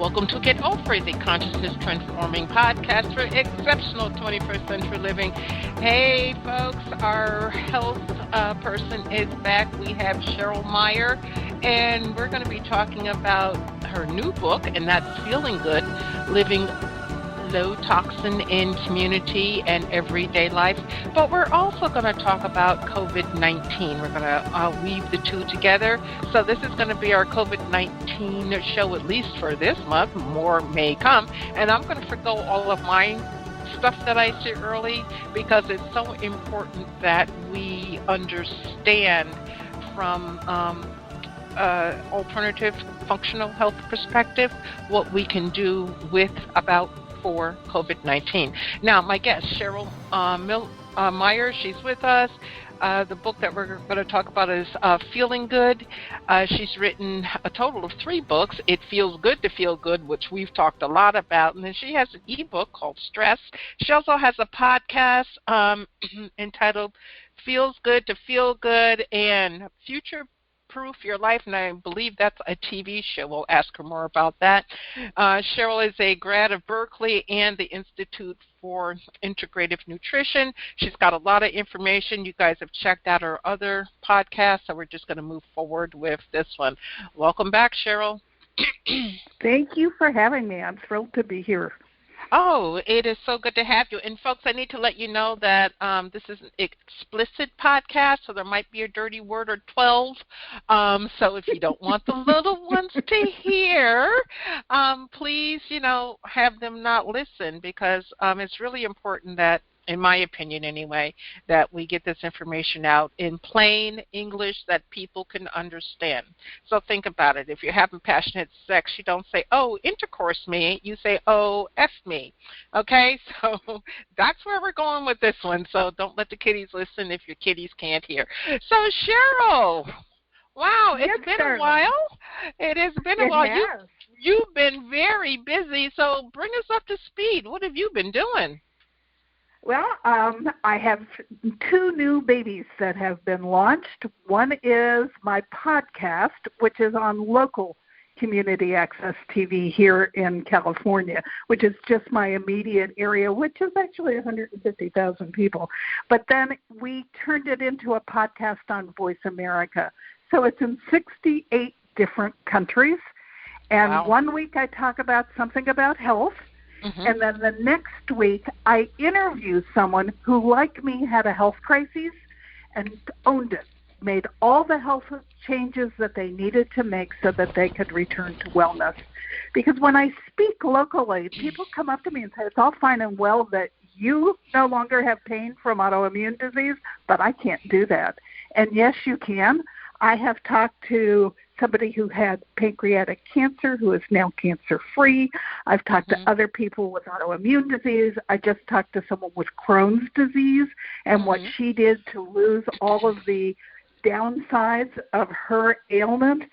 Welcome to Get Over It, the consciousness transforming podcast for exceptional 21st century living. Hey, folks, our health person is back. We have Cheryl Meyer, and we're going to be talking about her new book, and that's Feeling Good, Living Low Toxin in Community and Everyday Life. But we're also going to talk about COVID-19. We're going to weave the two together. So this is going to be our COVID-19 show, at least for this month. More may come. And I'm going to forgo all of my stuff that I said early because it's so important that we understand from alternative functional health perspective what we can do for COVID-19. Now, my guest, Cheryl Meyer, she's with us. The book that we're going to talk about is Feeling Good. She's written a total of 3 books. It Feels Good to Feel Good, which we've talked a lot about. And then she has an ebook called Stress. She also has a podcast entitled Feels Good to Feel Good and Future Proof Your Life, and I believe that's a TV show. We'll ask her more about that. Cheryl is a grad of Berkeley and the Institute for Integrative Nutrition. She's got a lot of information. You guys have checked out her other podcasts, so we're just going to move forward with this one. Welcome back, Cheryl. Thank you for having me. I'm thrilled to be here. Oh, it is so good to have you. And, folks, I need to let you know that this is an explicit podcast, so there might be a dirty word or 12. So if you don't want the little ones to hear, please, have them not listen because it's really important that, in my opinion anyway, that we get this information out in plain English that people can understand. So think about it. If you're having passionate sex, you don't say, oh, intercourse me. You say, oh, F me. Okay? So that's where we're going with this one. So don't let the kiddies listen if your kiddies can't hear. So, Cheryl, wow, it's been a while. It has been a while. You've been very busy, so bring us up to speed. What have you been doing? Well, I have 2 new babies that have been launched. One is my podcast, which is on local community access TV here in California, which is just my immediate area, which is actually 150,000 people. But then we turned it into a podcast on Voice America. So it's in 68 different countries. And wow. One week I talk about something about health. Mm-hmm. And then the next week, I interview someone who, like me, had a health crisis and owned it, made all the health changes that they needed to make so that they could return to wellness. Because when I speak locally, people come up to me and say, it's all fine and well that you no longer have pain from autoimmune disease, but I can't do that. And yes, you can. I have talked to somebody who had pancreatic cancer who is now cancer-free. I've talked to other people with autoimmune disease. I just talked to someone with Crohn's disease and what she did to lose all of the downsides of her ailment.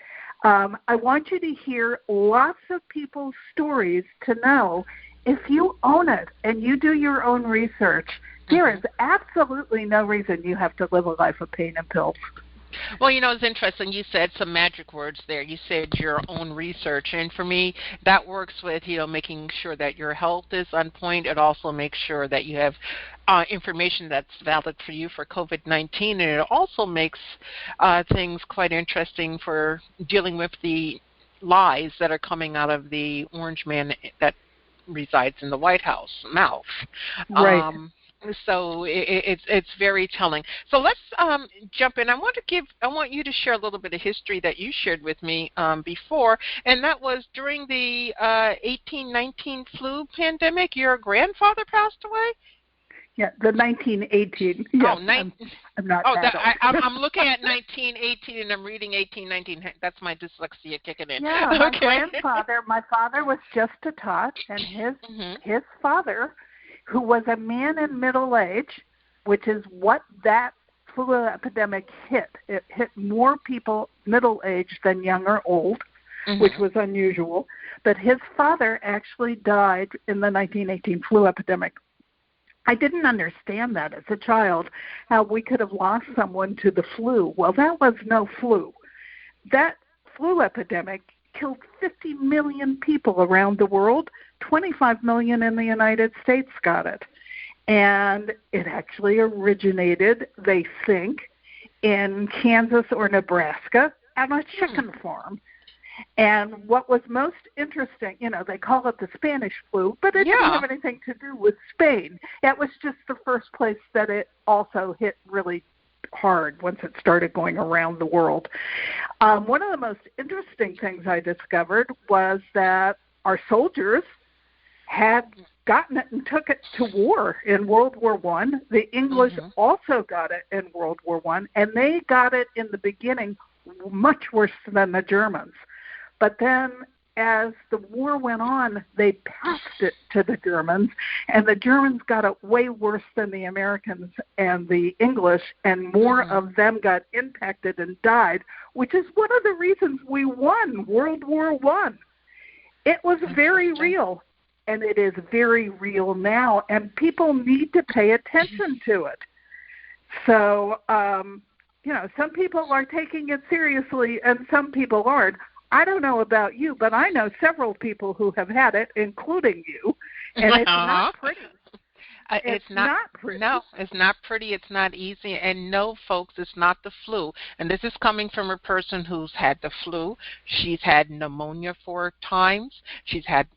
I want you to hear lots of people's stories to know if you own it and you do your own research, there is absolutely no reason you have to live a life of pain and pills. Well, it's interesting. You said some magic words there. You said your own research. And for me, that works with, making sure that your health is on point. It also makes sure that you have information that's valid for you for COVID-19. And it also makes things quite interesting for dealing with the lies that are coming out of the orange man that resides in the White House mouth. Right. So it's very telling. So let's jump in. I want you to share a little bit of history that you shared with me before, and that was during the 1819 flu pandemic. Your grandfather passed away? Yeah, the 1918. Yes, I'm not. I'm looking at 1918 and I'm reading 1819. That's my dyslexia kicking in. Yeah, my father was just a tot, and his father, who was a man in middle age, which is what that flu epidemic hit. It hit more people middle age than young or old, which was unusual. But his father actually died in the 1918 flu epidemic. I didn't understand that as a child, how we could have lost someone to the flu. Well, that was no flu. That flu epidemic killed 50 million people around the world. 25 million in the United States got it. And it actually originated, they think, in Kansas or Nebraska at a chicken farm. And what was most interesting, they call it the Spanish flu, but it didn't have anything to do with Spain. It was just the first place that it also hit really hard once it started going around the world. One of the most interesting things I discovered was that our soldiers had gotten it and took it to war in World War I. The English also got it in World War I, and they got it in the beginning much worse than the Germans. But then as the war went on, they passed it to the Germans, and the Germans got it way worse than the Americans and the English, and more of them got impacted and died, which is one of the reasons we won World War I. It was very real, and it is very real now, and people need to pay attention to it. So, some people are taking it seriously, and some people aren't. I don't know about you, but I know several people who have had it, including you, and it's not pretty. It's not pretty. No, it's not pretty. It's not easy. And no, folks, it's not the flu. And this is coming from a person who's had the flu. She's had pneumonia 4 times. She's had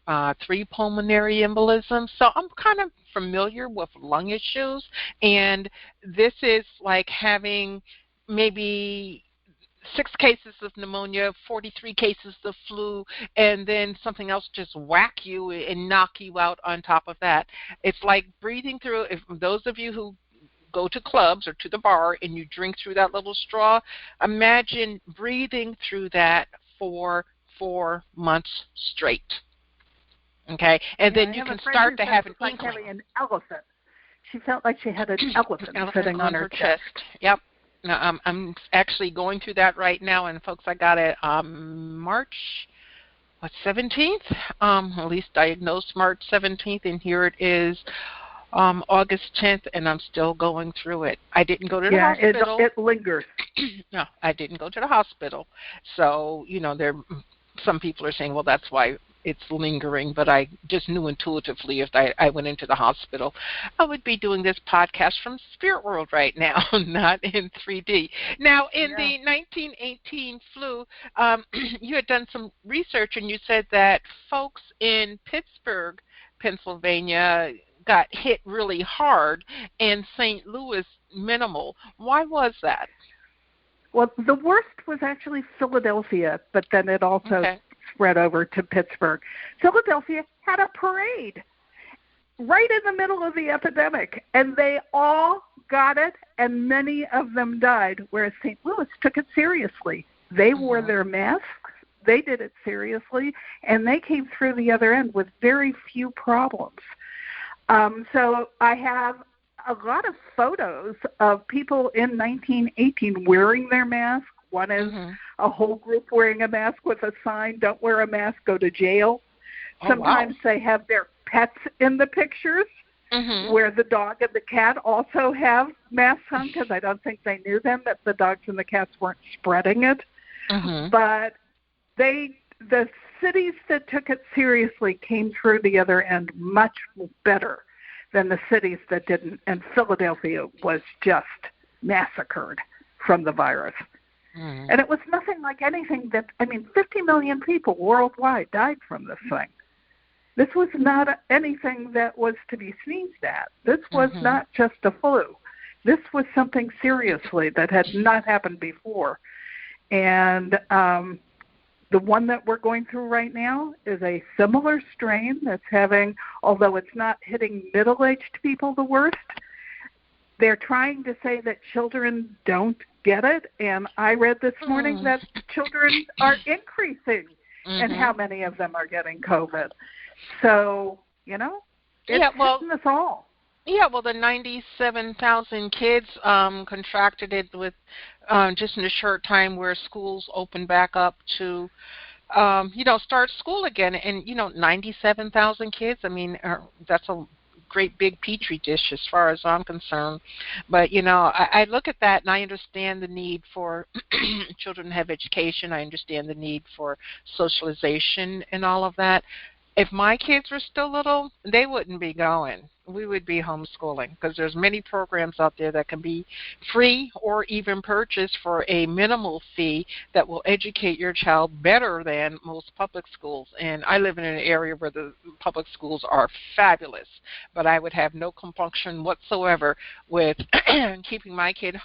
3 pulmonary embolisms. So I'm kind of familiar with lung issues. And this is like having maybe 6 cases of pneumonia, 43 cases of flu, and then something else just whack you and knock you out on top of that. It's like breathing through, if those of you who go to clubs or to the bar and you drink through that little straw, imagine breathing through that for 4 months straight. Okay? And then you can start to have an inkling. Like having an elephant. She felt like she had an elephant sitting on her chest. Yep. Now, I'm actually going through that right now, and folks, I got it March 17th, at least diagnosed March 17th, and here it is August 10th, and I'm still going through it. I didn't go to the hospital. Yeah, it lingers. No, I didn't go to the hospital. So, some people are saying, well, that's why it's lingering, but I just knew intuitively if I went into the hospital, I would be doing this podcast from spirit world right now, not in 3D. Now, in the 1918 flu, you had done some research, and you said that folks in Pittsburg, Pennsylvania, got hit really hard, and St. Louis minimal. Why was that? Well, the worst was actually Philadelphia, but then it also spread over to Pittsburgh. Philadelphia had a parade right in the middle of the epidemic, and they all got it, and many of them died, whereas St. Louis took it seriously. They wore their masks, they did it seriously, and they came through the other end with very few problems. So I have a lot of photos of people in 1918 wearing their mask. One is a whole group wearing a mask with a sign, don't wear a mask, go to jail. Sometimes they have their pets in the pictures, where the dog and the cat also have masks on, because I don't think they knew then that the dogs and the cats weren't spreading it. But the cities that took it seriously came through the other end much better than the cities that didn't, and Philadelphia was just massacred from the virus. And it was nothing like anything 50 million people worldwide died from this thing. This was not anything that was to be sneezed at. This was not just a flu. This was something seriously that had not happened before. And the one that we're going through right now is a similar strain that's having, although it's not hitting middle-aged people the worst, they're trying to say that children don't get it, and I read this morning that children are increasing in how many of them are getting COVID. So, it's hitting us all. Yeah, well, the 97,000 kids contracted it with just in a short time where schools opened back up to, start school again. And, 97,000 kids, that's a great big petri dish as far as I'm concerned. But, I look at that and I understand the need for children to have education. I understand the need for socialization and all of that. If my kids were still little, they wouldn't be going. We would be homeschooling because there's many programs out there that can be free or even purchased for a minimal fee that will educate your child better than most public schools. And I live in an area where the public schools are fabulous, but I would have no compunction whatsoever with keeping my kid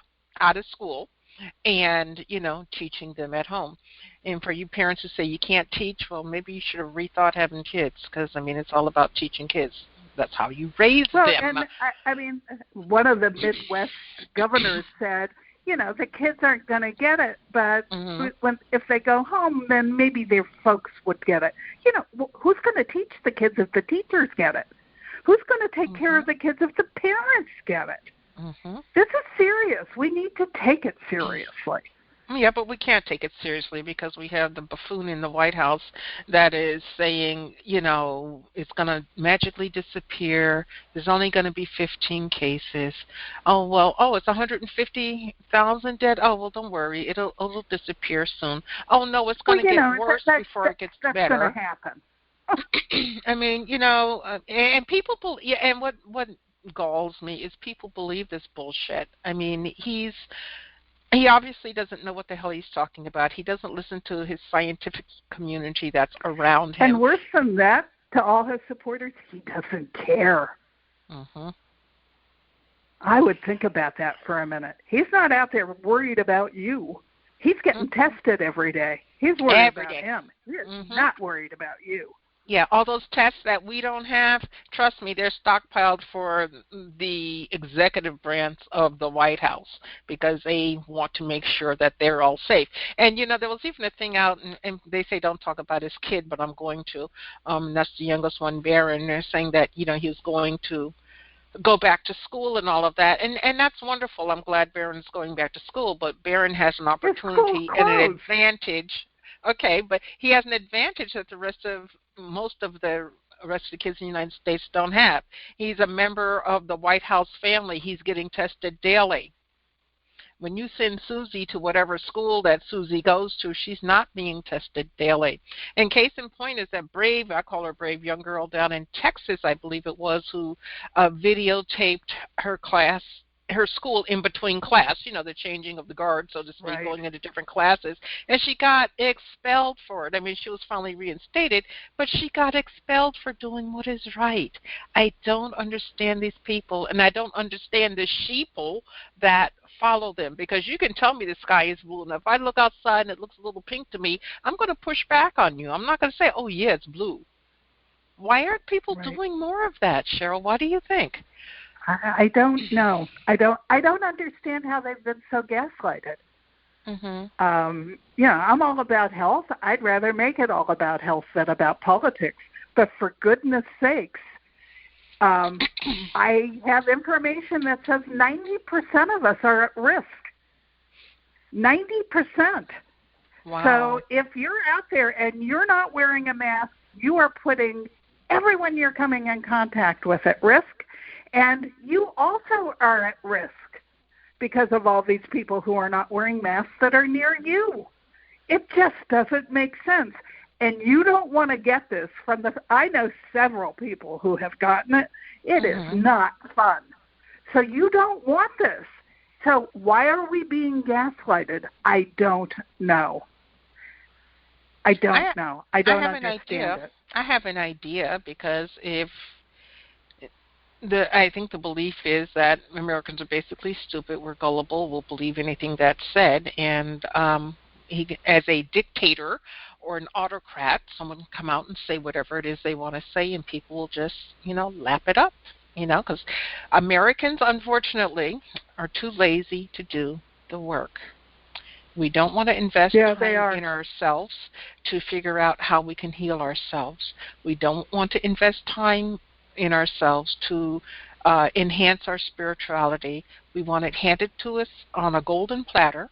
out of school and, teaching them at home. And for you parents who say you can't teach, well, maybe you should have rethought having kids because, it's all about teaching kids. That's how you raise them. And one of the Midwest governors said, the kids aren't going to get it, but if they go home, then maybe their folks would get it. Who's going to teach the kids if the teachers get it? Who's going to take care of the kids if the parents get it? This is serious. We need to take it seriously. Yeah, but we can't take it seriously because we have the buffoon in the White House that is saying, it's going to magically disappear. There's only going to be 15 cases. It's 150,000 dead. Oh, well, don't worry. It'll disappear soon. Oh, no, it's going to get worse before it gets better. That's going to happen. And people, and what galls me is people believe this bullshit. He obviously doesn't know what the hell he's talking about. He doesn't listen to his scientific community that's around him. And worse than that, to all his supporters, he doesn't care. I would think about that for a minute. He's not out there worried about you. He's getting tested every day. He's worried about him. He's not worried about you. Yeah, all those tests that we don't have, trust me, they're stockpiled for the executive branch of the White House because they want to make sure that they're all safe. And, there was even a thing out, and they say don't talk about his kid, but I'm going to. That's the youngest one, Barron. They're saying that, he was going to go back to school and all of that. And that's wonderful. I'm glad Barron's going back to school, but Barron has an opportunity and an advantage. Okay, but he has an advantage that most of the rest of the kids in the United States don't have. He's a member of the White House family. He's getting tested daily. When you send Susie to whatever school that Susie goes to, she's not being tested daily. And case in point is that brave, I call her brave young girl down in Texas, I believe it was, who videotaped her school in between class, the changing of the guard, so to speak, right, going into different classes, and she got expelled for it. She was finally reinstated, but she got expelled for doing what is right. I don't understand these people, and I don't understand the sheeple that follow them, because you can tell me the sky is blue, and if I look outside and it looks a little pink to me, I'm going to push back on you. I'm not going to say, oh, yeah, it's blue. Why aren't people doing more of that, Cheryl? What do you think? I don't know. I don't understand how they've been so gaslighted. I'm all about health. I'd rather make it all about health than about politics. But for goodness sakes, I have information that says 90% of us are at risk. 90%. Wow. So if you're out there and you're not wearing a mask, you are putting everyone you're coming in contact with at risk. And you also are at risk because of all these people who are not wearing masks that are near you. It just doesn't make sense. And you don't want to get this I know several people who have gotten it. It is not fun. So you don't want this. So why are we being gaslighted? I don't know. I don't know. I don't understand it. I have an idea because I think the belief is that Americans are basically stupid. We're gullible. We'll believe anything that's said. And as a dictator or an autocrat, someone can come out and say whatever it is they want to say, and people will just, lap it up, because Americans, unfortunately, are too lazy to do the work. We don't want to invest time in ourselves to figure out how we can heal ourselves. We don't want to invest time in ourselves to enhance our spirituality. We want it handed to us on a golden platter,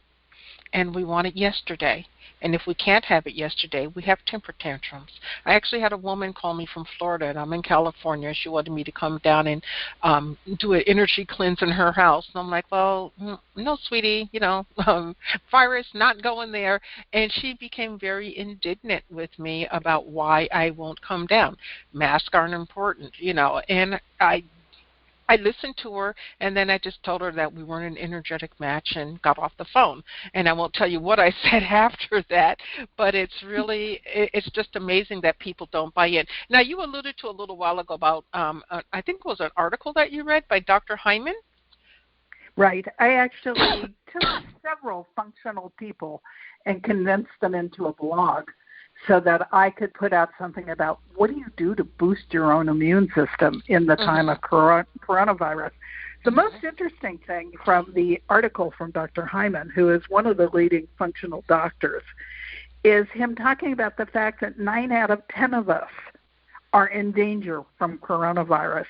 and we want it yesterday. And if we can't have it yesterday, we have temper tantrums. I actually had a woman call me from Florida, and I'm in California. She wanted me to come down and do an energy cleanse in her house. And I'm like, well, no, sweetie, virus, not going there. And she became very indignant with me about why I won't come down. Masks aren't important, and I listened to her, and then I just told her that we weren't an energetic match and got off the phone. And I won't tell you what I said after that, but it's just amazing that people don't buy in. Now, you alluded to a little while ago about, I think it was an article that you read by Dr. Hyman. Right. I actually took several functional people and condensed them into a blog so that I could put out something about what do you do to boost your own immune system in the time of coronavirus. The most interesting thing from the article from Dr. Hyman, who is one of the leading functional doctors, is him talking about the fact that 9 out of 10 of us are in danger from coronavirus.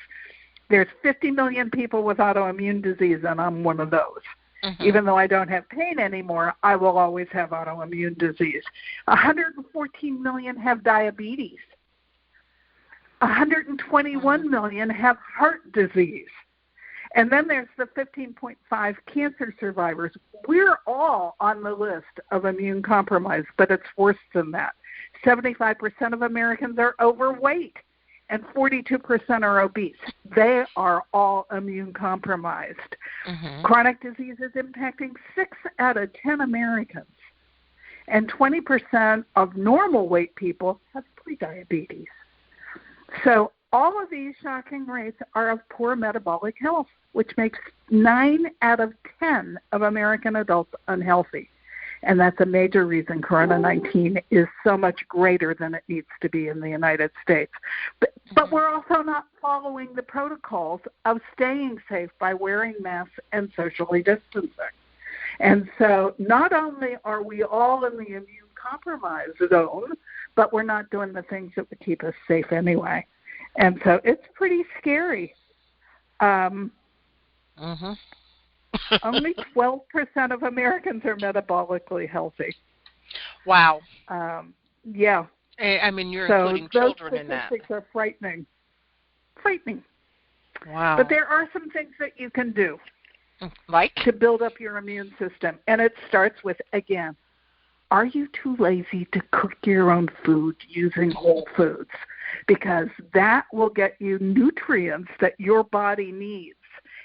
There's 50 million people with autoimmune disease, and I'm one of those. Even though I don't have pain anymore, I will always have autoimmune disease. 114 million have diabetes. 121 million have heart disease. And then there's the 15.5 cancer survivors. We're all on the list of immune compromised, but it's worse than that. 75% of Americans are overweight, and 42% are obese. They are all immune compromised. Chronic disease is impacting 6 out of 10 Americans. And 20% of normal weight people have prediabetes. So all of these shocking rates are of poor metabolic health, which makes 9 out of 10 of American adults unhealthy. And that's a major reason COVID-19 is so much greater than it needs to be in the United States. But we're also not following the protocols of staying safe by wearing masks and socially distancing. And so not only are we all in the immune compromised zone, but we're not doing the things that would keep us safe anyway. And so it's pretty scary. Only 12% of Americans are metabolically healthy. Wow. Yeah. I mean, you're including children in that. Those statistics are frightening. Frightening. Wow. But there are some things that you can do. Like? To build up your immune system. And it starts with, again, are you too lazy to cook your own food using whole foods? Because that will get you nutrients that your body needs.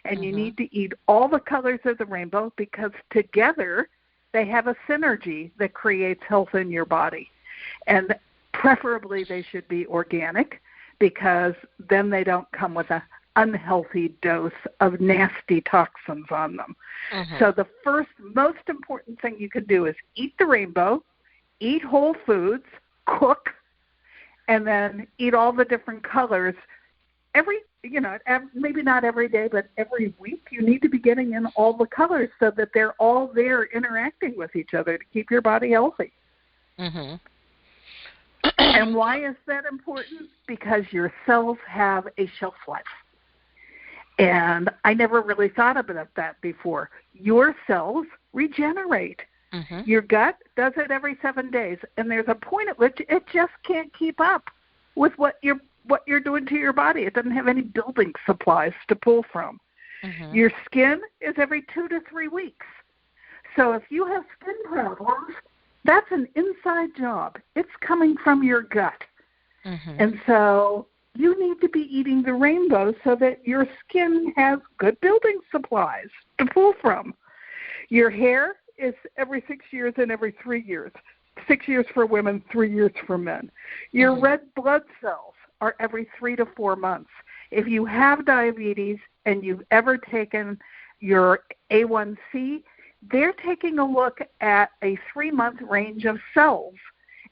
And you need to eat all the colors of the rainbow because together they have a synergy that creates health in your body. And preferably they should be organic because then they don't come with an unhealthy dose of nasty toxins on them. So the first most important thing you can do is eat the rainbow, eat whole foods, cook, and then eat all the different colors. Maybe not every day, but every week you need to be getting in all the colors so that they're all there interacting with each other to keep your body healthy. And why is that important? Because your cells have a shelf life. And I never really thought about that before. Your cells regenerate. Your gut does it every 7 days, and there's a point at which it just can't keep up with what you're doing to your body. It doesn't have any building supplies to pull from. Your skin is every 2 to 3 weeks. So if you have skin problems, that's an inside job. It's coming from your gut. And so you need to be eating the rainbow so that your skin has good building supplies to pull from. Your hair is every 6 years and every 3 years. 6 years for women, 3 years for men. Your red blood cells are every 3 to 4 months. If you have diabetes and you've ever taken your A1C, they're taking a look at a 3-month range of cells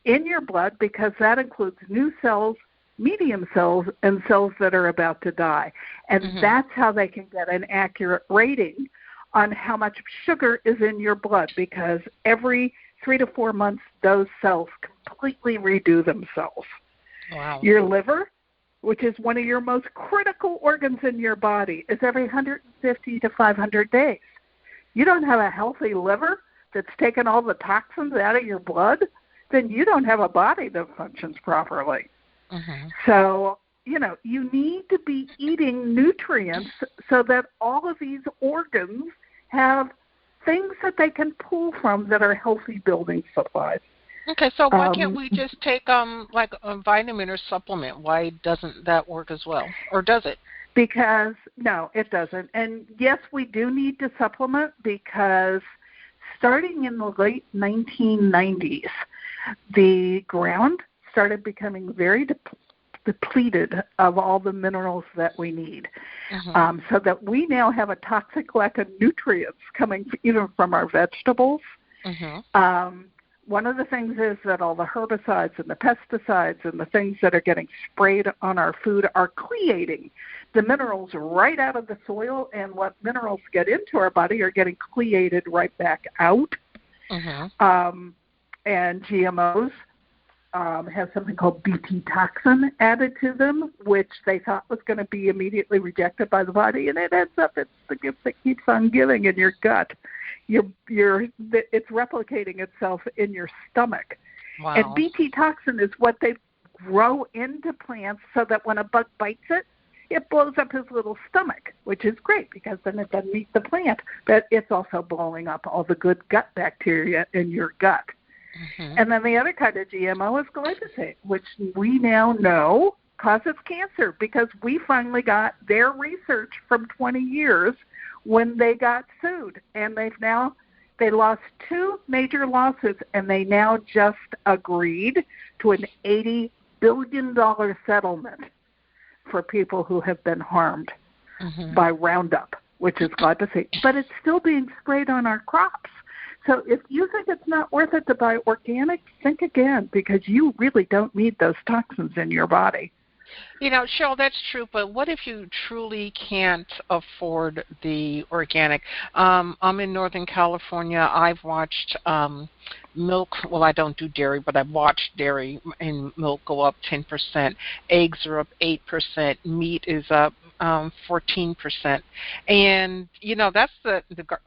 in your blood because that includes new cells, medium cells, and cells that are about to die. And that's how they can get an accurate rating on how much sugar is in your blood because every 3 to 4 months those cells completely redo themselves. Wow. Your liver, which is one of your most critical organs in your body, is every 150 to 500 days. You don't have a healthy liver, that's taken all the toxins out of your blood, then you don't have a body that functions properly. Mm-hmm. So, you need to be eating nutrients so that all of these organs have things that they can pull from that are healthy building supplies. Okay, so why can't we just take like a vitamin or supplement? Why doesn't that work as well? Or does it? Because, no, it doesn't. And yes, we do need to supplement because starting in the late 1990s, the ground started becoming very depleted of all the minerals that we need. Mm-hmm. So that we now have a toxic lack of nutrients coming even from our vegetables. Mm-hmm. One of the things is that all the herbicides and the pesticides and the things that are getting sprayed on our food are cleating the minerals right out of the soil, and what minerals get into our body are getting cleated right back out. Mm-hmm. And GMOs have something called Bt toxin added to them, which they thought was going to be immediately rejected by the body, and it ends up it's the gift that keeps on giving in your gut. It's replicating itself in your stomach. Wow. And Bt toxin is what they grow into plants so that when a bug bites it, it blows up his little stomach, which is great because then it doesn't eat the plant, but it's also blowing up all the good gut bacteria in your gut. Mm-hmm. And then the other kind of GMO is glyphosate, which we now know causes cancer because we finally got their research from 20 years when they got sued. And they lost 2 major lawsuits, and they now just agreed to an $80 billion settlement for people who have been harmed by Roundup, which is glyphosate. But it's still being sprayed on our crops. So if you think it's not worth it to buy organic, think again, because you really don't need those toxins in your body. Cheryl, that's true, but what if you truly can't afford the organic? I'm in Northern California. I've watched milk, well, I don't do dairy, but I've watched dairy and milk go up 10%. Eggs are up 8%. Meat is up 14%. And, that's the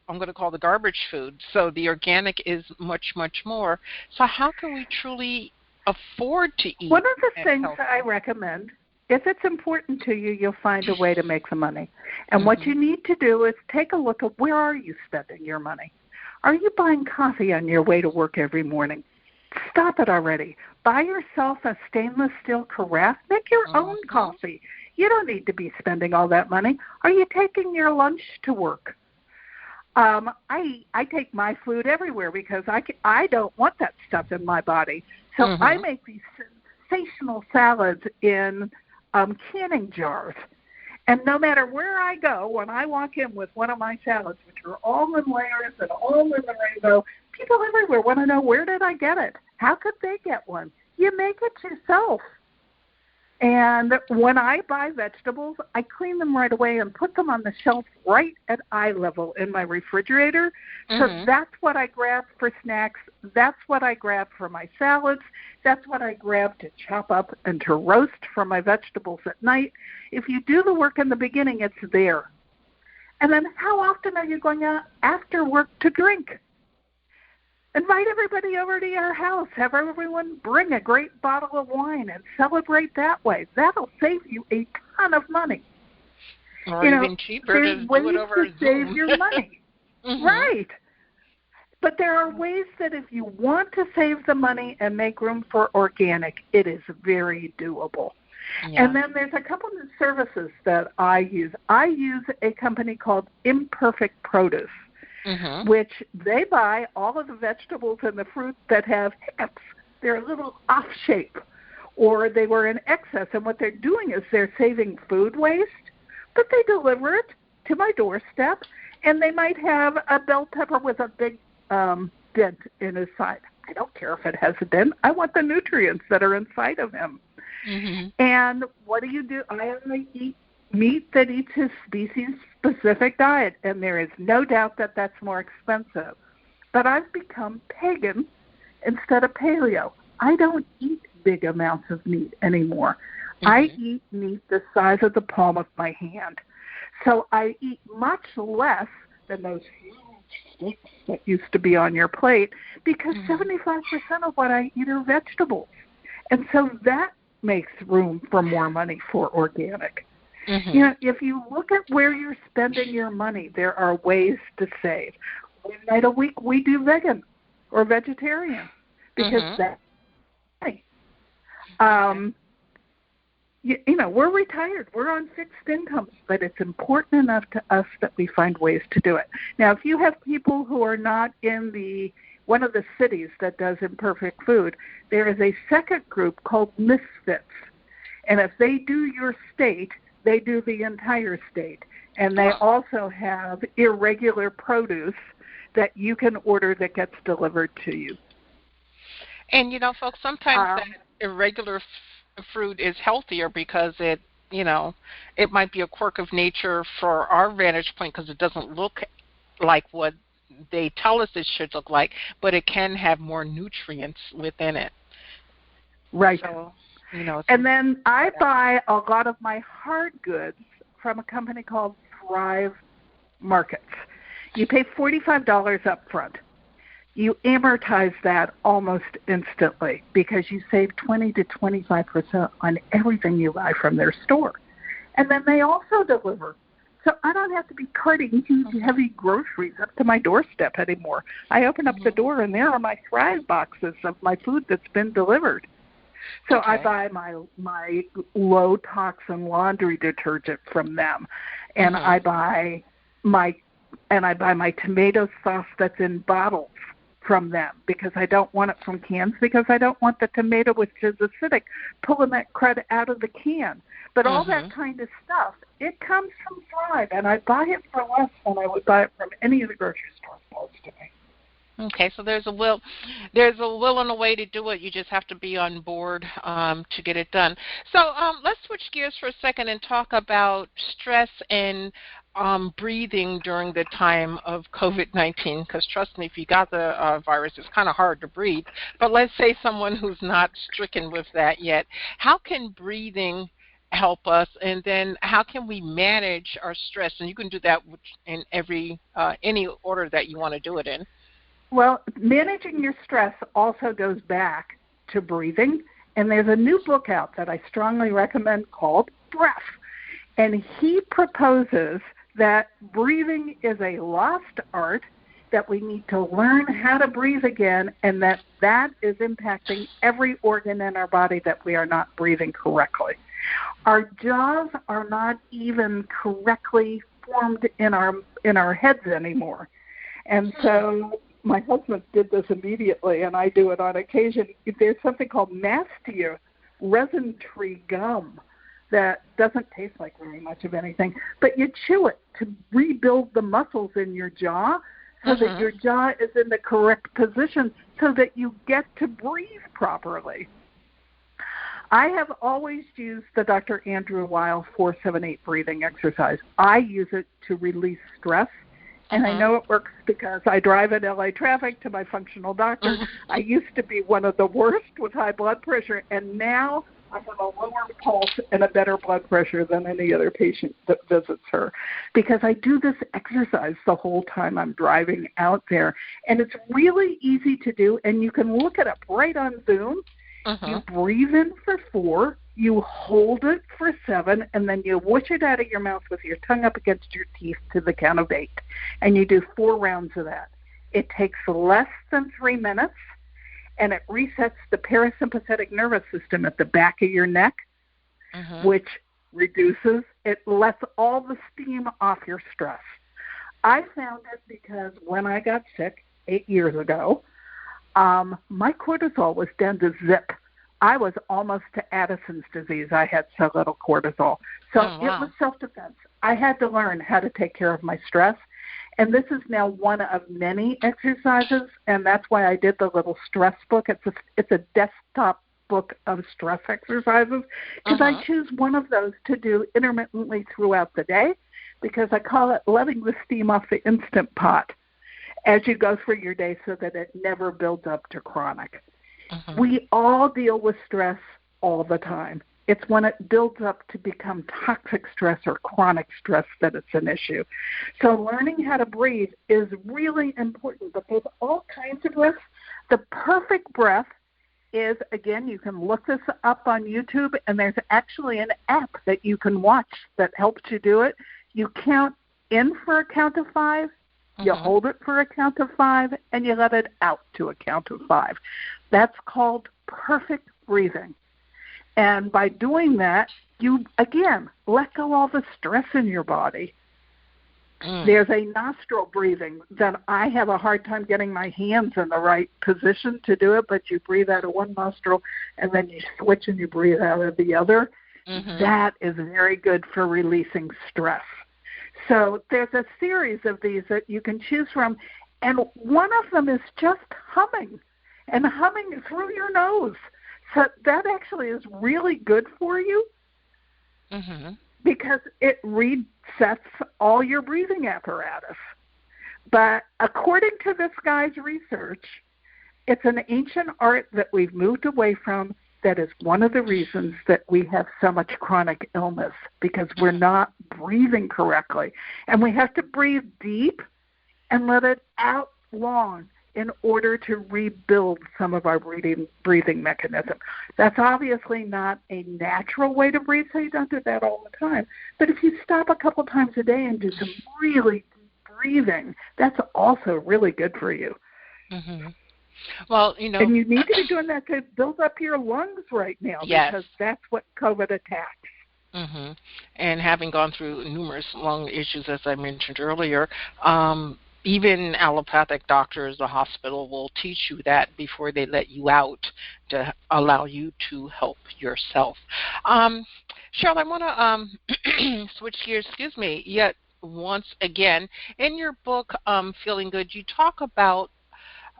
I'm going to call the garbage food. So the organic is much, much more. So how can we truly afford to eat? One of the things healthy? I recommend, if it's important to you, you'll find a way to make the money. And what you need to do is take a look at where are you spending your money. Are you buying coffee on your way to work every morning? Stop it already. Buy yourself a stainless steel carafe. Make your own coffee. You don't need to be spending all that money. Are you taking your lunch to work? I take my food everywhere because I don't want that stuff in my body. So I make these sensational salads in canning jars. And no matter where I go, when I walk in with one of my salads, which are all in layers and all in the rainbow, people everywhere want to know, where did I get it? How could they get one? You make it yourself. And when I buy vegetables, I clean them right away and put them on the shelf right at eye level in my refrigerator. So that's what I grab for snacks. That's what I grab for my salads. That's what I grab to chop up and to roast for my vegetables at night. If you do the work in the beginning, it's there. And then how often are you going out after work to drink? Invite everybody over to your house. Have everyone bring a great bottle of wine and celebrate that way. That'll save you a ton of money. Or even cheaper to do it over Zoom. Save your money. Right. But there are ways that if you want to save the money and make room for organic, it is very doable. Yeah. And then there's a couple of services that I use. I use a company called Imperfect Produce, which they buy all of the vegetables and the fruit that have hiccups. They're a little off shape, or they were in excess. And what they're doing is they're saving food waste, but they deliver it to my doorstep, and they might have a bell pepper with a big dent in his side. I don't care if it has a dent. I want the nutrients that are inside of him. And what do? I only eat meat that eats his species-specific diet, and there is no doubt that that's more expensive. But I've become pagan instead of paleo. I don't eat big amounts of meat anymore. I eat meat the size of the palm of my hand. So I eat much less than those huge steaks that used to be on your plate, because 75% of what I eat are vegetables. And so that makes room for more money for organic. You know, if you look at where you're spending your money, there are ways to save. One night a week we do vegan or vegetarian because that's money. You know, we're retired. We're on fixed incomes, but it's important enough to us that we find ways to do it. Now, if you have people who are not in one of the cities that does imperfect food, there is a second group called Misfits. And if they do your state, they do the entire state. And they also have irregular produce that you can order that gets delivered to you. And, you know, folks, sometimes that irregular fruit is healthier because it, you know, it might be a quirk of nature for our vantage point because it doesn't look like what they tell us it should look like, but it can have more nutrients within it. Right. So, you know, and then I buy a lot of my hard goods from a company called Thrive Markets. You pay $45 up front. You amortize that almost instantly because you save 20 to 25% on everything you buy from their store. And then they also deliver. So I don't have to be carting huge, heavy groceries up to my doorstep anymore. I open up the door, and there are my Thrive boxes of my food that's been delivered. So I buy my low toxin laundry detergent from them, and I buy my tomato sauce that's in bottles from them because I don't want it from cans because I don't want the tomato, which is acidic, pulling that crud out of the can. But all that kind of stuff, it comes from Thrive, and I buy it for less than I would buy it from any of the grocery stores close to me. Okay, so there's a will and a way to do it. You just have to be on board to get it done. So let's switch gears for a second and talk about stress and breathing during the time of COVID-19, because trust me, if you got the virus, it's kind of hard to breathe. But let's say someone who's not stricken with that yet. How can breathing help us, and then how can we manage our stress? And you can do that in any order that you want to do it in. Well, managing your stress also goes back to breathing, and there's a new book out that I strongly recommend called Breath. And he proposes that breathing is a lost art, that we need to learn how to breathe again, and that is impacting every organ in our body that we are not breathing correctly. Our jaws are not even correctly formed in our heads anymore. And so my husband did this immediately, and I do it on occasion. There's something called mastia, resin tree gum, that doesn't taste like very much of anything, but you chew it to rebuild the muscles in your jaw so that your jaw is in the correct position so that you get to breathe properly. I have always used the Dr. Andrew Weil 478 breathing exercise. I use it to release stress, and I know it works because I drive in LA traffic to my functional doctor. I used to be one of the worst with high blood pressure, and now I have a lower pulse and a better blood pressure than any other patient that visits her because I do this exercise the whole time I'm driving out there. And it's really easy to do, and you can look it up right on Zoom. You breathe in for 4, you hold it for 7, and then you whoosh it out of your mouth with your tongue up against your teeth to the count of 8. And you do 4 rounds of that. It takes less than 3 minutes, and it resets the parasympathetic nervous system at the back of your neck, which reduces, it lets all the steam off your stress. I found it because when I got sick 8 years ago, my cortisol was down to zip. I was almost to Addison's disease. I had so little cortisol. So it was self-defense. I had to learn how to take care of my stress. And this is now one of many exercises, and that's why I did the little stress book. It's a desktop book of stress exercises because I choose one of those to do intermittently throughout the day because I call it letting the steam off the Instant Pot as you go through your day so that it never builds up to chronic. We all deal with stress all the time. It's when it builds up to become toxic stress or chronic stress that it's an issue. So learning how to breathe is really important, but there's all kinds of breaths. The perfect breath is, again, you can look this up on YouTube, and there's actually an app that you can watch that helps you do it. You count in for a count of 5, you hold it for a count of 5, and you let it out to a count of 5. That's called perfect breathing. And by doing that, you, again, let go all the stress in your body. There's a nostril breathing that I have a hard time getting my hands in the right position to do it, but you breathe out of one nostril and then you switch and you breathe out of the other. That is very good for releasing stress. So there's a series of these that you can choose from, and one of them is just humming, and humming through your nose. So that actually is really good for you because it resets all your breathing apparatus. But according to this guy's research, it's an ancient art that we've moved away from. That is one of the reasons that we have so much chronic illness, because we're not breathing correctly. And we have to breathe deep and let it out long in order to rebuild some of our breathing mechanism. That's obviously not a natural way to breathe, so you don't do that all the time. But if you stop a couple times a day and do some really deep breathing, that's also really good for you. Well, you know, and you need to be doing that to build up your lungs right now, because that's what COVID attacks. And having gone through numerous lung issues, as I mentioned earlier, even allopathic doctors, the hospital will teach you that before they let you out to allow you to help yourself. Cheryl, I want to switch gears, yet once again. In your book, Feeling Good, you talk about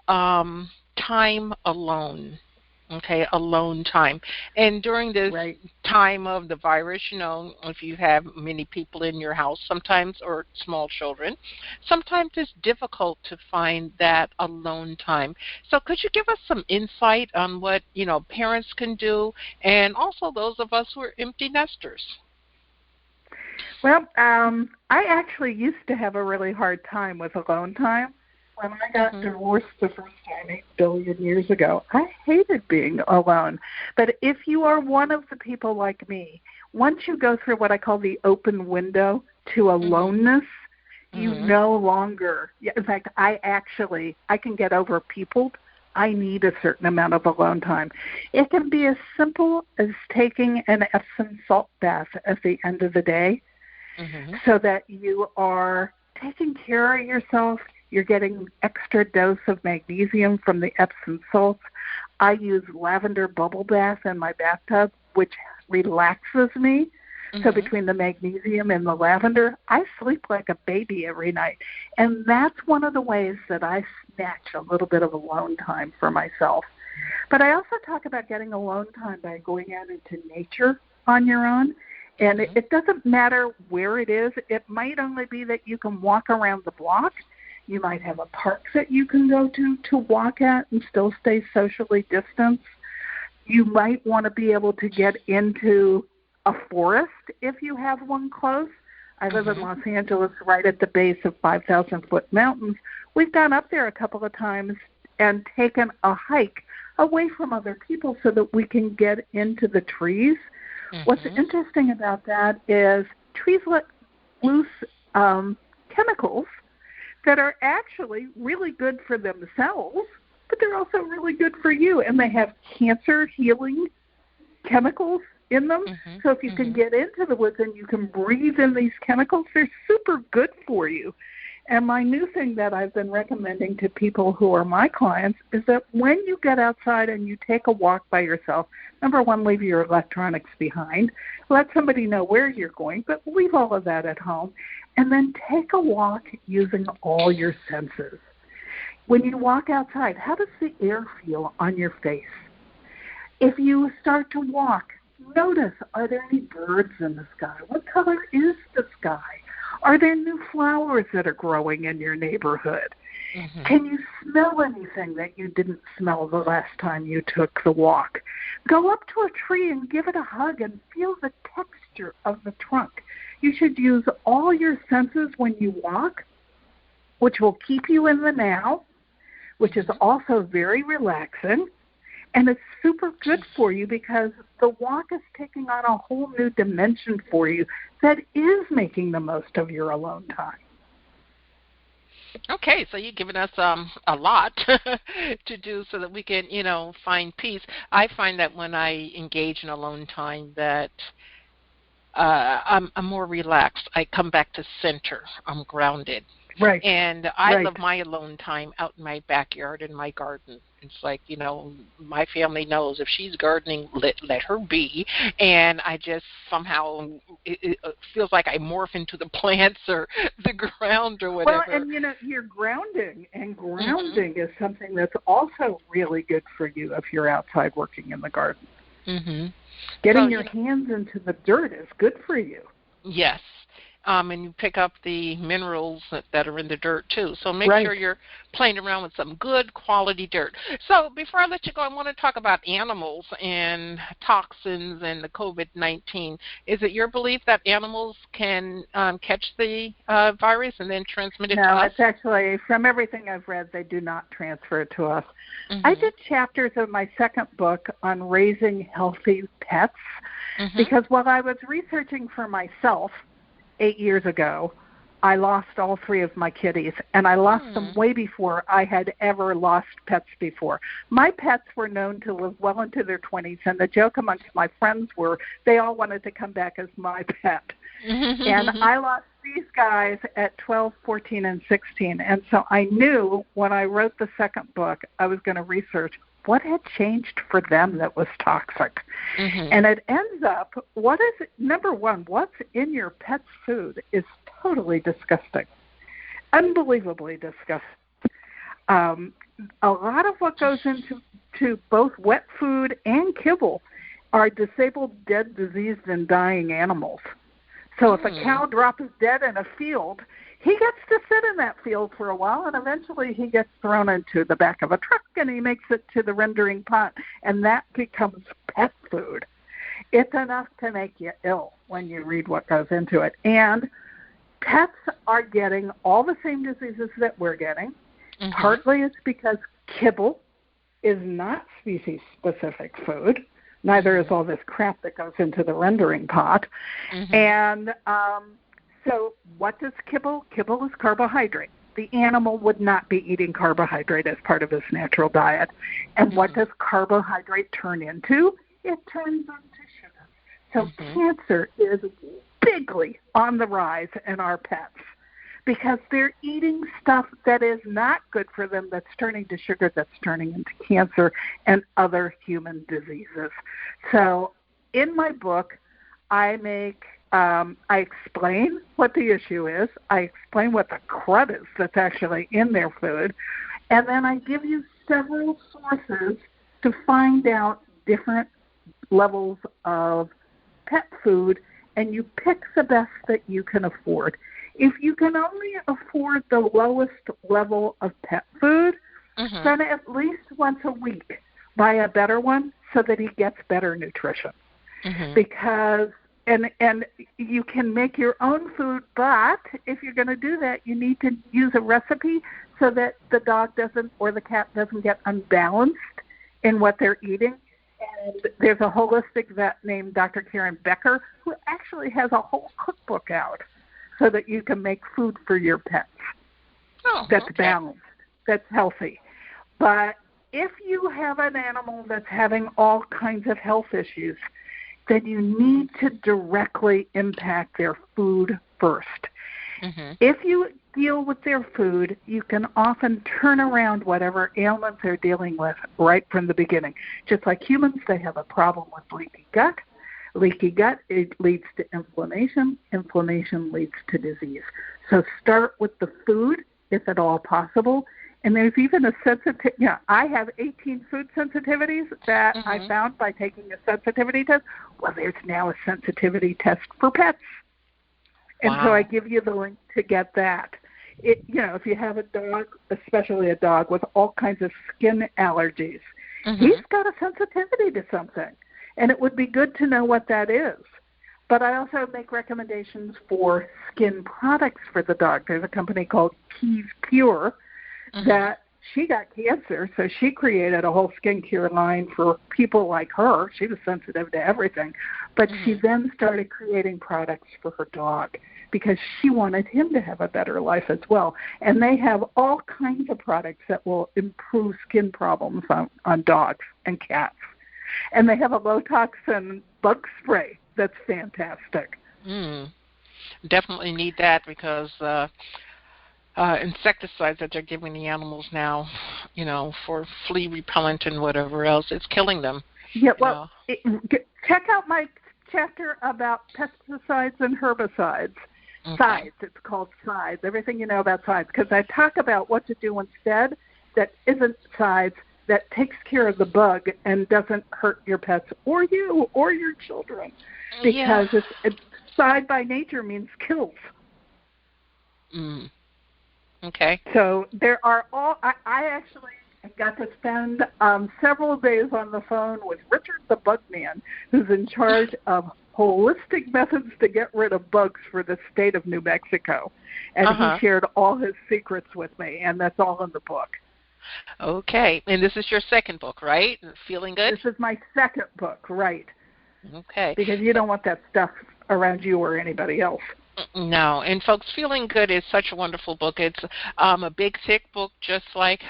time alone. Alone time. And during this time of the virus, you know, if you have many people in your house sometimes, or small children, sometimes it's difficult to find that alone time. So could you give us some insight on what, you know, parents can do, and also those of us who are empty nesters? Well, I actually used to have a really hard time with alone time. When I got divorced the first time 8 billion years ago, I hated being alone. But if you are one of the people like me, once you go through what I call the open window to aloneness, you no longer, in fact, I can get over peopled. I need a certain amount of alone time. It can be as simple as taking an Epsom salt bath at the end of the day so that you are taking care of yourself. You're getting extra dose of magnesium from the Epsom salts. I use lavender bubble bath in my bathtub, which relaxes me. So between the magnesium and the lavender, I sleep like a baby every night. And that's one of the ways that I snatch a little bit of alone time for myself. But I also talk about getting alone time by going out into nature on your own. And it doesn't matter where it is. It might only be that you can walk around the block. You might have a park that you can go to walk at and still stay socially distanced. You might want to be able to get into a forest if you have one close. I live in Los Angeles, right at the base of 5,000-foot mountains. We've gone up there a couple of times and taken a hike away from other people so that we can get into the trees. What's interesting about that is trees let loose chemicals that are actually really good for themselves, but they're also really good for you. And they have cancer-healing chemicals in them. So if you can get into the woods and you can breathe in these chemicals, they're super good for you. And my new thing that I've been recommending to people who are my clients is that when you get outside and you take a walk by yourself, number one, leave your electronics behind. Let somebody know where you're going, but leave all of that at home. And then take a walk using all your senses. When you walk outside, how does the air feel on your face? If you start to walk, notice, are there any birds in the sky? What color is the sky? Are there new flowers that are growing in your neighborhood? Mm-hmm. Can you smell anything that you didn't smell the last time you took the walk? Go up to a tree and give it a hug and feel the texture of the trunk. You should use all your senses when you walk, which will keep you in the now, which is also very relaxing. And it's super good for you because the walk is taking on a whole new dimension for you that is making the most of your alone time. Okay, so you've given us a lot to do so that we can, find peace. I find that when I engage in alone time that I'm more relaxed. I come back to center. I'm grounded. Right. And I love my alone time out in my backyard in my garden. It's like, my family knows if she's gardening, let her be. And I just somehow, it feels like I morph into the plants or the ground or whatever. Well, and you're grounding, and grounding is something that's also really good for you if you're outside working in the garden. Mm-hmm. Getting your hands into the dirt is good for you. Yes. And you pick up the minerals that are in the dirt, too. So make sure you're playing around with some good quality dirt. So before I let you go, I want to talk about animals and toxins and the COVID-19. Is it your belief that animals can catch the virus and then transmit it to us? No, it's actually, from everything I've read, they do not transfer it to us. Mm-hmm. I did chapters of my second book on raising healthy pets because while I was researching for myself, 8 years ago, I lost all 3 of my kitties, and I lost them way before I had ever lost pets before. My pets were known to live well into their 20s, and the joke amongst my friends were they all wanted to come back as my pet. And I lost these guys at 12, 14, and 16, and so I knew when I wrote the second book I was going to research what had changed for them that was toxic. And it ends up, number one, what's in your pet's food is totally disgusting, unbelievably disgusting. A lot of what goes into both wet food and kibble are disabled, dead, diseased, and dying animals. So if a cow drops dead in a field, he gets to sit in that field for a while, and eventually he gets thrown into the back of a truck, and he makes it to the rendering pot, and that becomes pet food. It's enough to make you ill when you read what goes into it. And pets are getting all the same diseases that we're getting. Partly it's because kibble is not species-specific food. Neither is all this crap that goes into the rendering pot. And so what does kibble? Kibble is carbohydrate. The animal would not be eating carbohydrate as part of its natural diet. And what does carbohydrate turn into? It turns into sugar. So cancer is bigly on the rise in our pets because they're eating stuff that is not good for them, that's turning to sugar, that's turning into cancer and other human diseases. So in my book, I explain what the issue is. I explain what the crud is that's actually in their food. And then I give you several sources to find out different levels of pet food, and you pick the best that you can afford. If you can only afford the lowest level of pet food, then at least once a week buy a better one so that he gets better nutrition. Because and you can make your own food, but if you're going to do that, you need to use a recipe so that the dog doesn't or the cat doesn't get unbalanced in what they're eating. And there's a holistic vet named Dr. Karen Becker who actually has a whole cookbook out so that you can make food for your pets that's balanced, that's healthy. But if you have an animal that's having all kinds of health issues, then you need to directly impact their food first. If you deal with their food, you can often turn around whatever ailments they're dealing with right from the beginning. Just like humans, they have a problem with leaky gut. Leaky gut, it leads to inflammation. Inflammation leads to disease. So start with the food, if at all possible. And there's even a sensitivity. I have 18 food sensitivities that I found by taking a sensitivity test. Well, there's now a sensitivity test for pets. And so I give you the link to get that. if you have a dog, especially a dog with all kinds of skin allergies, Mm-hmm. he's got a sensitivity to something, and it would be good to know what that is. But I also make recommendations for skin products for the dog. There's a company called Keys Pure that she got cancer, so she created a whole skincare line for people like her. She was sensitive to everything. But she then started creating products for her dog because she wanted him to have a better life as well. And they have all kinds of products that will improve skin problems on dogs and cats. And they have a low-toxin bug spray that's fantastic. Definitely need that because insecticides that they're giving the animals now, for flea repellent and whatever else, it's killing them. Yeah, well, check out my chapter about pesticides and herbicides. Okay. Sides, it's called sides, everything you know about sides, because I talk about what to do instead that isn't sides, that takes care of the bug and doesn't hurt your pets or you or your children, because it's side by nature means kills. Okay. So there are I actually got to spend several days on the phone with Richard the Bugman, who's in charge of holistic methods to get rid of bugs for the state of New Mexico. And he shared all his secrets with me, and that's all in the book. Okay. And this is your second book, right? Feeling Good? This is my second book, right. Okay. Because you don't want that stuff around you or anybody else. No. And, folks, Feeling Good is such a wonderful book. It's a big, thick book, just like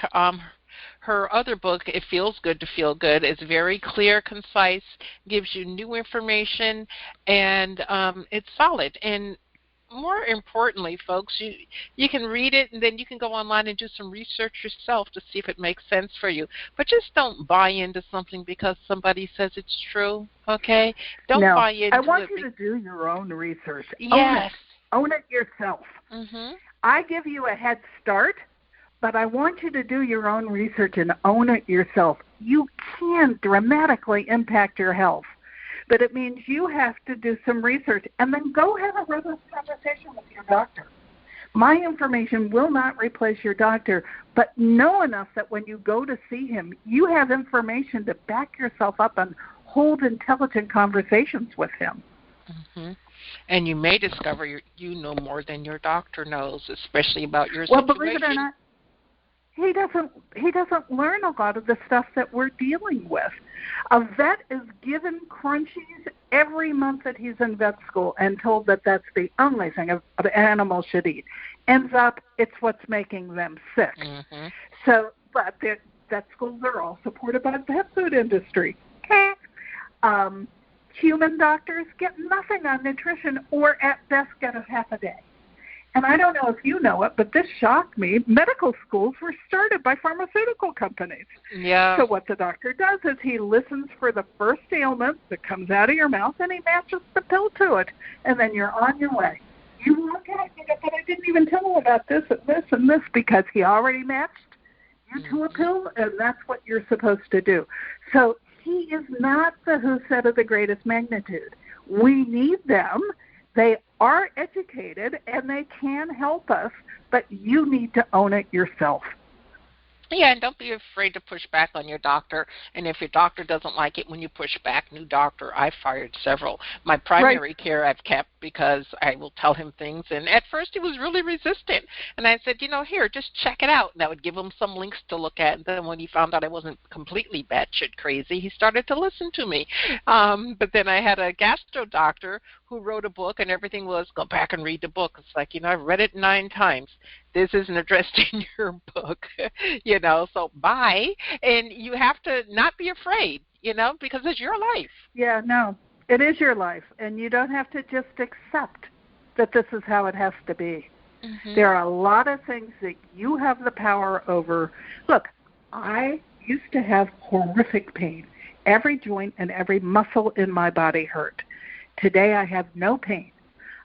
her other book, It Feels Good to Feel Good. It's very clear, concise, gives you new information, and it's solid. And more importantly, folks, you can read it, and then you can go online and do some research yourself to see if it makes sense for you. But just don't buy into something because somebody says it's true, okay? Don't buy into it. I want you to do your own research. Yes. Own it yourself. I give you a head start, but I want you to do your own research and own it yourself. You can dramatically impact your health. But it means you have to do some research and then go have a robust conversation with your doctor. My information will not replace your doctor, but know enough that when you go to see him, you have information to back yourself up and hold intelligent conversations with him. And you may discover you know more than your doctor knows, especially about your situation. situation. Well, believe it or not, he doesn't learn a lot of the stuff that we're dealing with. A vet is given crunchies every month that he's in vet school and told that that's the only thing an animal should eat. Ends up, it's what's making them sick. So, but vet schools are all supported by the pet food industry. Human doctors get nothing on nutrition, or at best get a half a day. And I don't know if you know it, but this shocked me. Medical schools were started by pharmaceutical companies. Yeah. So what the doctor does is he listens for the first ailment that comes out of your mouth, and he matches the pill to it, and then you're on your way. You look at it and go, but I didn't even tell him about this and this and this, because he already matched you to a pill, and that's what you're supposed to do. So he is not the who said of the greatest magnitude. We need them. They are educated, and they can help us, but you need to own it yourself. Yeah, and don't be afraid to push back on your doctor. And if your doctor doesn't like it when you push back, new doctor, I've fired several. My primary care I've kept because I will tell him things. And at first he was really resistant. And I said, here, just check it out. And I would give him some links to look at. And then when he found out I wasn't completely batshit crazy, he started to listen to me. But then I had a gastro doctor who wrote a book, and everything was, go back and read the book. It's like, I've read it 9 times. This isn't addressed in your book, so bye. And you have to not be afraid, because it's your life. Yeah, no, it is your life. And you don't have to just accept that this is how it has to be. There are a lot of things that you have the power over. Look, I used to have horrific pain. Every joint and every muscle in my body hurt. Today I have no pain.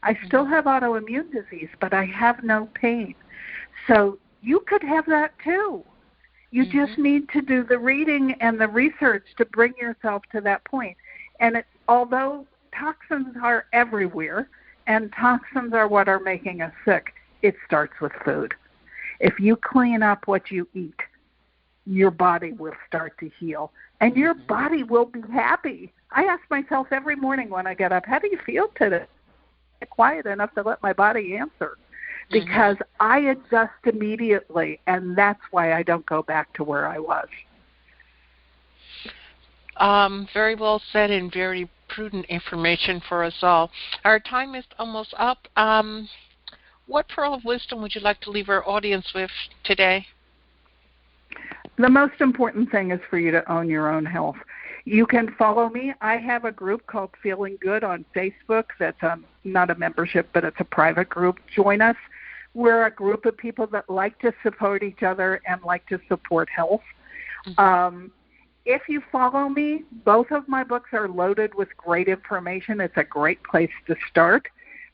I still have autoimmune disease, but I have no pain. So you could have that too. You just need to do the reading and the research to bring yourself to that point. And although toxins are everywhere, and toxins are what are making us sick, it starts with food. If you clean up what you eat, your body will start to heal, and your body will be happy. I ask myself every morning when I get up, how do you feel today? Quiet enough to let my body answer, because I adjust immediately, and that's why I don't go back to where I was. Very well said, and very prudent information for us all. Our time is almost up. What pearl of wisdom would you like to leave our audience with today? The most important thing is for you to own your own health. You can follow me. I have a group called Feeling Good on Facebook. That's not a membership, but it's a private group. Join us. We're a group of people that like to support each other and like to support health. If you follow me, both of my books are loaded with great information. It's a great place to start.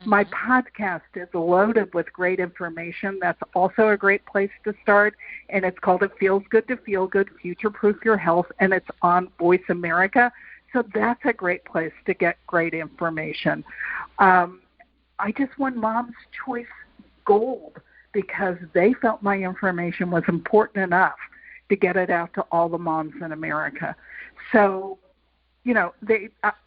My podcast is loaded with great information. That's also a great place to start, and it's called It Feels Good to Feel Good, Future-Proof Your Health, and it's on Voice America. So that's a great place to get great information. I just won Mom's Choice Gold because they felt my information was important enough to get it out to all the moms in America. So, you know,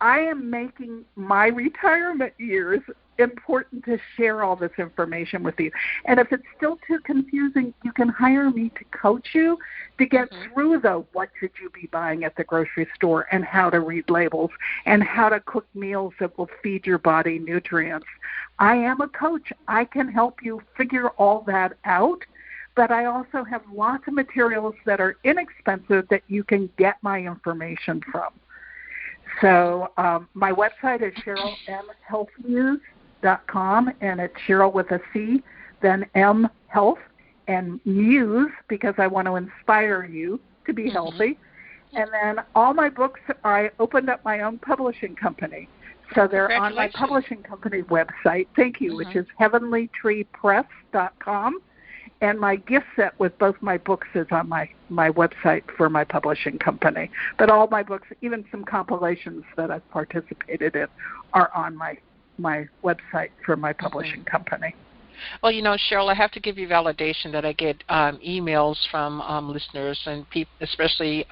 I am making my retirement years important to share all this information with you. And if it's still too confusing, you can hire me to coach you to get through the what should you be buying at the grocery store and how to read labels and how to cook meals that will feed your body nutrients. I am a coach. I can help you figure all that out, but I also have lots of materials that are inexpensive that you can get my information from. So my website is CherylMHealthMuse.com, and it's Cheryl with a C, then M Health, and Muse, because I want to inspire you to be healthy. And then all my books, I opened up my own publishing company. So they're on my publishing company website, thank you, which is heavenlytreepress.com. And my gift set with both my books is on my website for my publishing company. But all my books, even some compilations that I've participated in, are on my website for my publishing company. Well, you know, Cheryl, I have to give you validation that I get emails from listeners and people, especially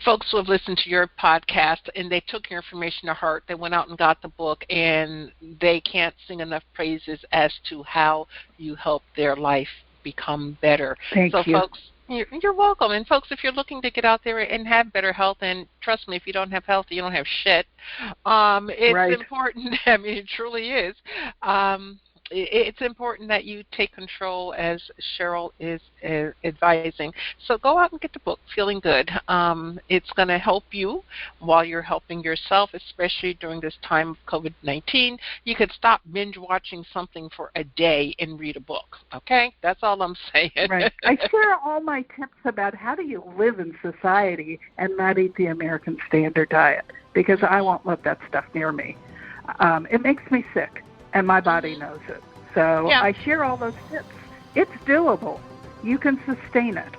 folks who have listened to your podcast, and they took your information to heart. They went out and got the book, and they can't sing enough praises as to how you helped their life become better. Thank you. Folks, you're welcome. And folks, if you're looking to get out there and have better health, and trust me, if you don't have health, you don't have shit. It's important. I mean, it truly is. It's important that you take control, as Cheryl is advising. So go out and get the book, Feeling Good. It's going to help you while you're helping yourself, especially during this time of COVID-19. You could stop binge watching something for a day and read a book, okay? That's all I'm saying. Right. I share all my tips about how do you live in society and not eat the American Standard Diet, because I won't let that stuff near me. It makes me sick. And my body knows it. So I share all those tips. It's doable. You can sustain it.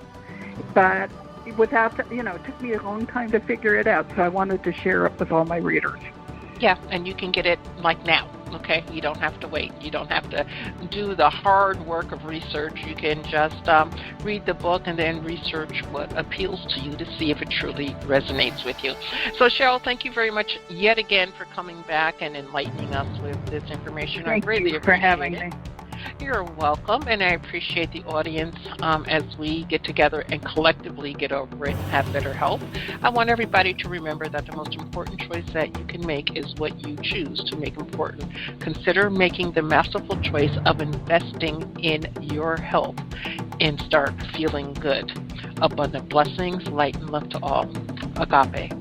But without, it took me a long time to figure it out. So I wanted to share it with all my readers. Yeah, and you can get it like now, okay? You don't have to wait. You don't have to do the hard work of research. You can just read the book and then research what appeals to you to see if it truly resonates with you. So, Cheryl, thank you very much yet again for coming back and enlightening us with this information. Thank you for having me. You're welcome, and I appreciate the audience as we get together and collectively get over it and have better health. I want everybody to remember that the most important choice that you can make is what you choose to make important. Consider making the masterful choice of investing in your health and start feeling good. Abundant blessings, light and love to all. Agape.